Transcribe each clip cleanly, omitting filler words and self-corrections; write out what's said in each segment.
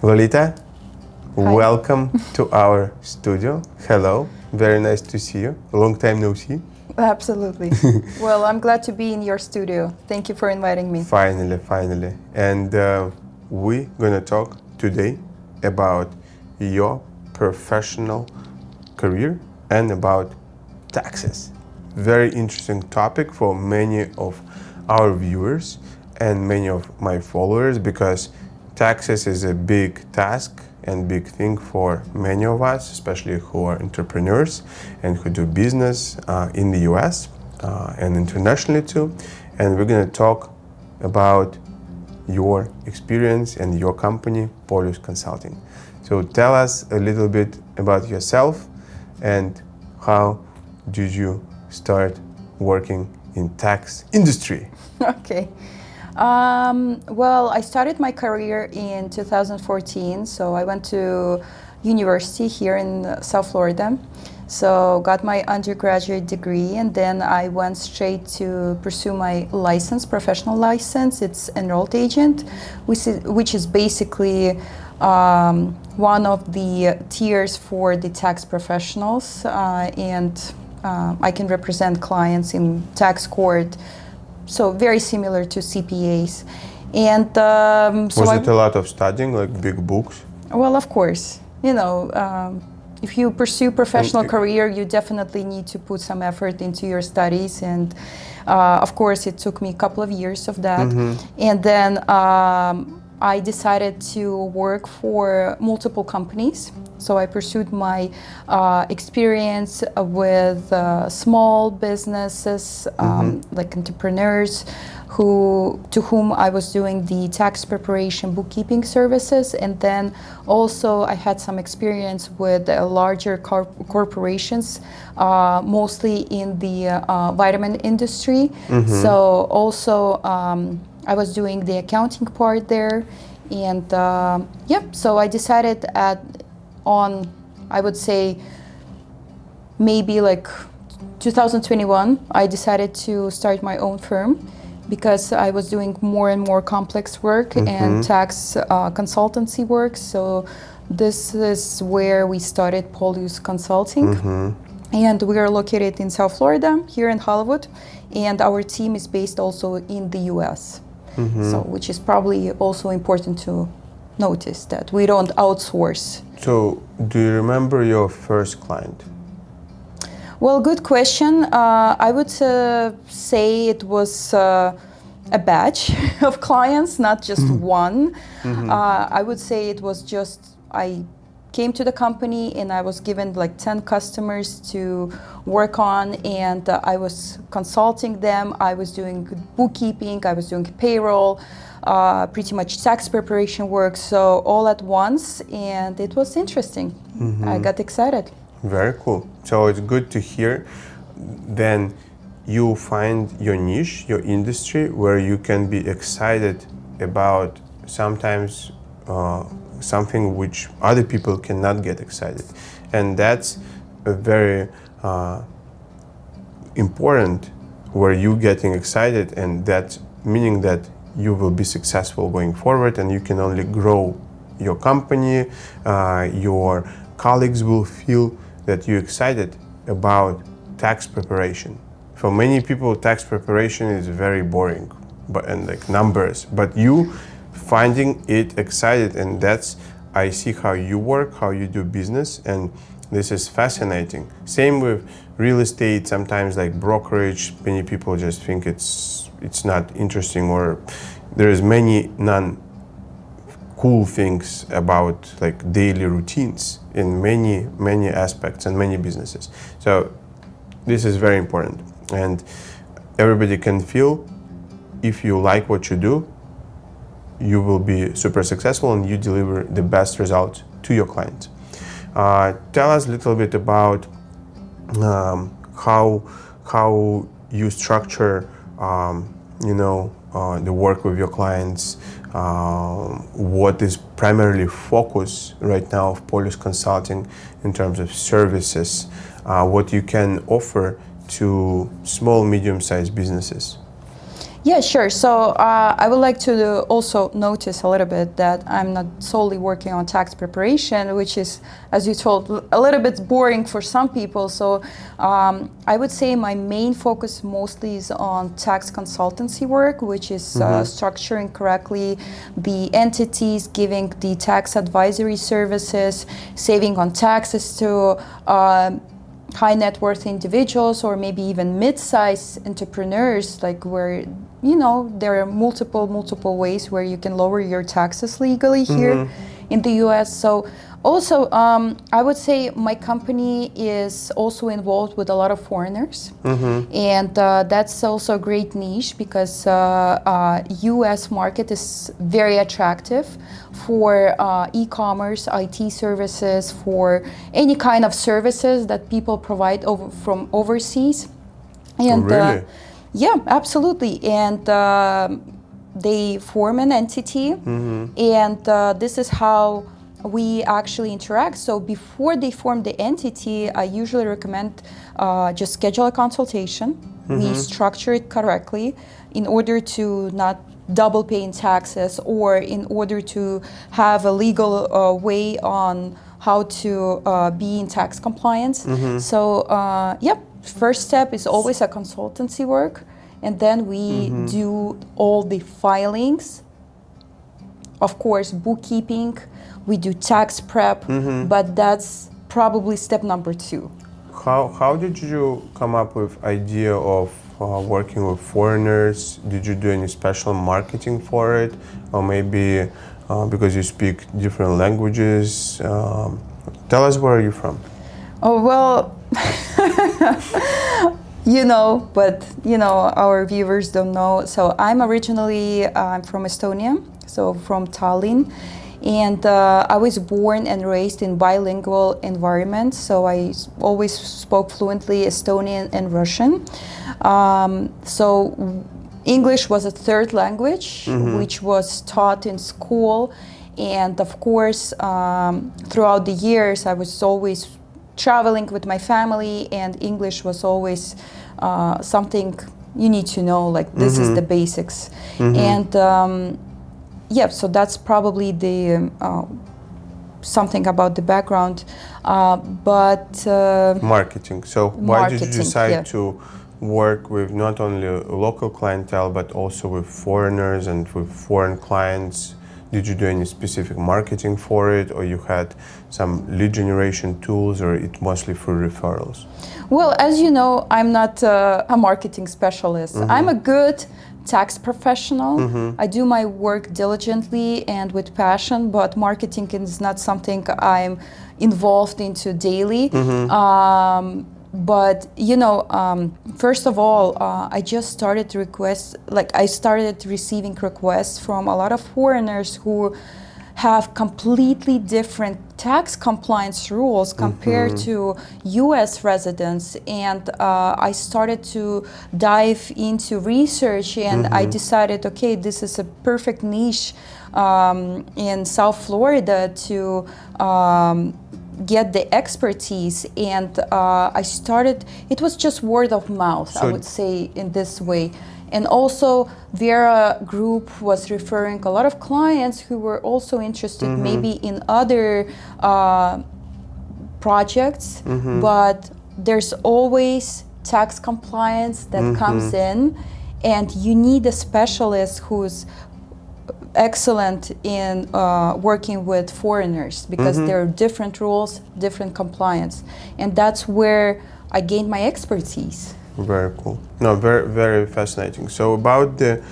Lolita, Hi. welcome to our studio. Hello, very nice to see you. Long time no see. Absolutely. Well, I'm glad to be in your studio. Thank you for inviting me. Finally. And we're gonna talk today about your professional career and about taxes. Very interesting topic for many of our viewers and many of my followers, because taxes is a big task and big thing for many of us, especially who are entrepreneurs and who do business in the US and internationally too. And we're gonna talk about your experience and your company, Polyus Consulting. So tell us a little bit about yourself and how did you start working in tax industry? Okay. Well, I started my career in 2014. So I went to university here in South Florida. So got my undergraduate degree, and then I went straight to pursue my license, professional license. It's enrolled agent, which is basically one of the tiers for the tax professionals, and I can represent clients in tax court, so very similar to CPAs. And Was it a lot of studying, like big books? Well, of course, if you pursue professional career, you definitely need to put some effort into your studies, and of course it took me a couple of years of that. And then I decided to work for multiple companies. So I pursued my experience with small businesses, like entrepreneurs, to whom I was doing the tax preparation bookkeeping services. And then also I had some experience with larger corporations, mostly in the vitamin industry. So also I was doing the accounting part there. And so I decided I would say maybe like 2021, I decided to start my own firm, because I was doing more and more complex work and tax consultancy work. So this is where we started Polyus Consulting. And we are located in South Florida, here in Hollywood. And our team is based also in the US. So, which is probably also important to notice, that we don't outsource. So, do you remember your first client? Well, good question. I would say it was a batch of clients, not just one. I would say it was just, I came to the company and I was given like 10 customers to work on, and I was consulting them. I was doing bookkeeping, I was doing payroll, pretty much tax preparation work, so all at once, and it was interesting. I got excited. Very cool. So it's good to hear. Then you find your niche, your industry, where you can be excited about sometimes something which other people cannot get excited. And that's a very important, where you getting excited, and that's meaning that you will be successful going forward, and you can only grow your company, your colleagues will feel that you're excited about tax preparation. For many people, tax preparation is very boring, and like numbers, but you finding it excited, and that's, I see how you work, how you do business, and this is fascinating. Same with real estate, sometimes like brokerage, many people just think it's not interesting, or there's many cool things about like daily routines in many aspects and many businesses. So this is very important, and everybody can feel, if you like what you do, you will be super successful and you deliver the best results to your clients. Tell us a little bit about how you structure the work with your clients. What is primarily focus right now of Polyus Consulting in terms of services, what you can offer to small, medium-sized businesses? Yeah, sure. So I would like to also notice a little bit that I'm not solely working on tax preparation, which is, as you told, a little bit boring for some people. So I would say my main focus mostly is on tax consultancy work, which is structuring correctly the entities, giving the tax advisory services, saving on taxes to high net worth individuals or maybe even mid-sized entrepreneurs, like where there are multiple ways where you can lower your taxes legally here in the US. So also I would say my company is also involved with a lot of foreigners, and that's also a great niche because US market is very attractive for e-commerce, IT services, for any kind of services that people provide from overseas. And really? yeah, absolutely. And they form an entity, and this is how we actually interact. So before they form the entity, I usually recommend just schedule a consultation. We structure it correctly in order to not double pay in taxes, or in order to have a legal way on how to be in tax compliance. So yeah, first step is always a consultancy work, and then we do all the filings, of course bookkeeping, we do tax prep, but that's probably step number 2. How did you come up with idea of working with foreigners? Did you do any special marketing for it, or maybe because you speak different languages? Tell us, where are you from? Oh, well, but our viewers don't know. So I'm originally from Estonia, so from Tallinn. And I was born and raised in bilingual environment, so I always spoke fluently Estonian and Russian. So English was a third language, which was taught in school. And of course, throughout the years, I was always traveling with my family, and English was always something you need to know, like this is the basics. And yeah, so that's probably the something about the background, but marketing. So why did you decide to work with not only local clientele but also with foreigners and with foreign clients? Did you do any specific marketing for it, or you had some lead generation tools, or it mostly through referrals? Well, as you know, I'm not a marketing specialist. I'm a good tax professional. I do my work diligently and with passion, but marketing is not something I'm involved into daily. But first of all, I just started I started receiving requests from a lot of foreigners who have completely different tax compliance rules compared to US residents, and I started to dive into research, and I decided, okay, this is a perfect niche in South Florida to get the expertise. And I started, it was just word of mouth, so I would say, in this way. And also Vera Group was referring a lot of clients who were also interested maybe in other projects, but there's always tax compliance that comes in, and you need a specialist who's excellent in working with foreigners, because there are different rules, different compliance, and that's where I gained my expertise. Very cool. No, very, very fascinating. So about the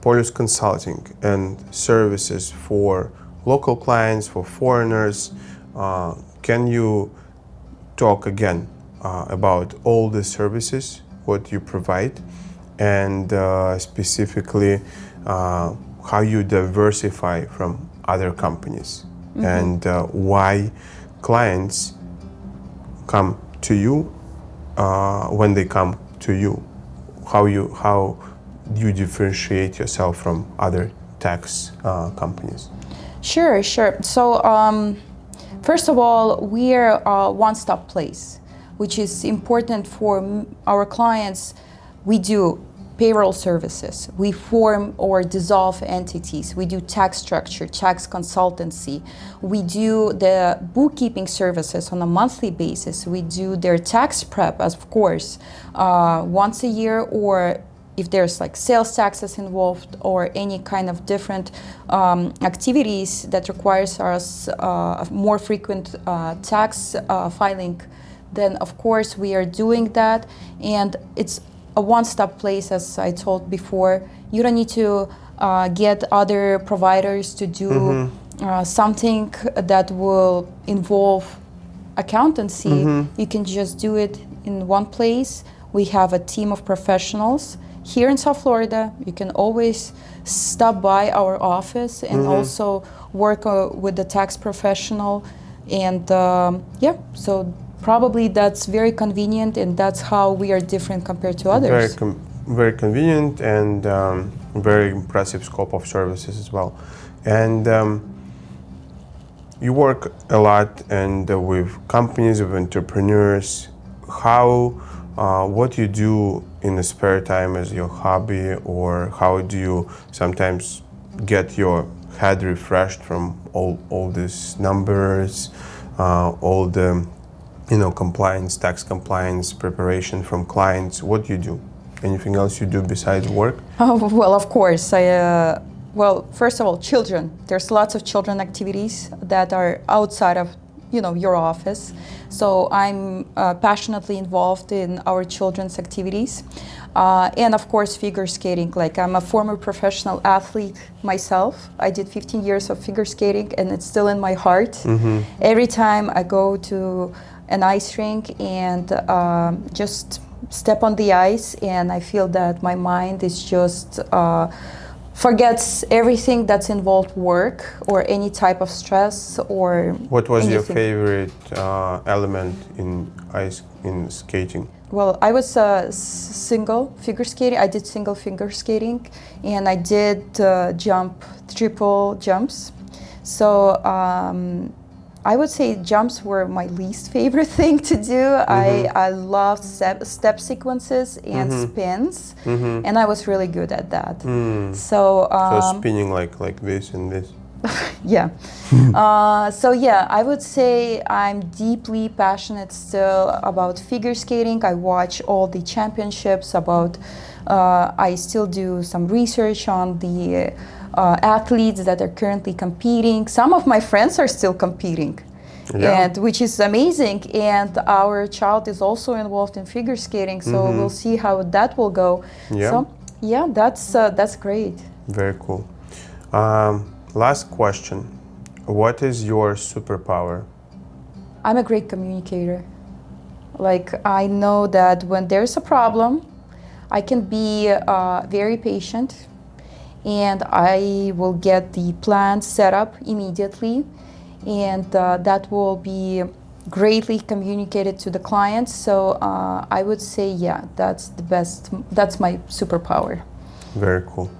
Polyus Consulting and services for local clients, for foreigners, can you talk again about all the services, what you provide, and specifically how you diversify from other companies, and why clients come to you when they come to you, how you differentiate yourself from other tax companies? Sure. So first of all, we're a one-stop place, which is important for our clients. We do payroll services. We form or dissolve entities. We do tax structure, tax consultancy. We do the bookkeeping services on a monthly basis. We do their tax prep, of course, once a year, or if there's like sales taxes involved or any kind of different activities that requires us more frequent tax filing, then of course we are doing that. And it's a one-stop place, as I told before. You don't need to get other providers to do something that will involve accountancy. You can just do it in one place. We have a team of professionals here in South Florida. You can always stop by our office and also work with the tax professional. And so probably that's very convenient, and that's how we are different compared to others. Very convenient and very impressive scope of services as well. And you work a lot and with companies, with entrepreneurs. What you do in the spare time as your hobby, or how do you sometimes get your head refreshed from all these numbers, all the compliance, tax compliance, preparation from clients? What do you do? Anything else you do besides work? Oh, well, of course. Well, first of all, children. There's lots of children activities that are outside of your office. So I'm passionately involved in our children's activities. And of course, figure skating. Like, I'm a former professional athlete myself. I did 15 years of figure skating, and it's still in my heart. Every time I go to an ice rink and just step on the ice, and I feel that my mind is just forgets everything that's involved work or any type of stress or What was anything. your favorite element in skating? Well, I was single figure skating. I did single figure skating, and I did triple jumps. So I would say jumps were my least favorite thing to do. I loved step sequences and spins, and I was really good at that. So spinning like this and this. Yeah. I would say I'm deeply passionate still about figure skating. I watch all the championships I still do some research on the athletes that are currently competing. Some of my friends are still competing, and which is amazing. And our child is also involved in figure skating, so we'll see how that will go. Yeah. So yeah, that's great. Very cool. Last question. What is your superpower? I'm a great communicator. Like, I know that when there's a problem, I can be very patient, and I will get the plan set up immediately, and that will be greatly communicated to the clients. So I would say, that's the best. That's my superpower. Very cool.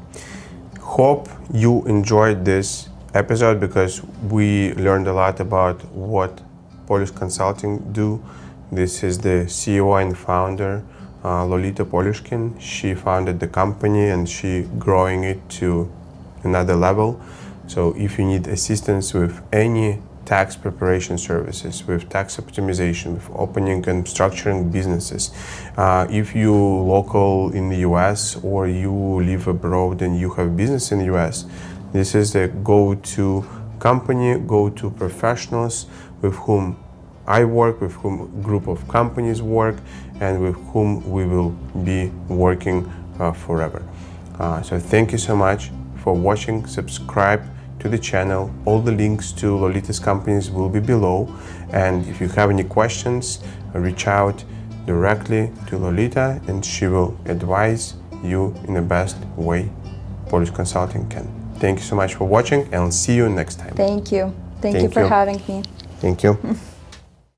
Hope you enjoyed this episode, because we learned a lot about what Polyus Consulting do. This is the CEO and founder, Lolita Polyushkina. She founded the company and she growing it to another level. So if you need assistance with any tax preparation services, with tax optimization, with opening and structuring businesses, if you local in the US or you live abroad and you have business in the US, this is the go-to company, go-to professionals with whom I work, with whom a group of companies work, and with whom we will be working forever. So thank you so much for watching. Subscribe to the channel. All the links to Lolita's companies will be below. And if you have any questions, reach out directly to Lolita and she will advise you in the best way Polyus Consulting can. Thank you so much for watching, and I'll see you next time. Thank you. Thank you for having me. Thank you.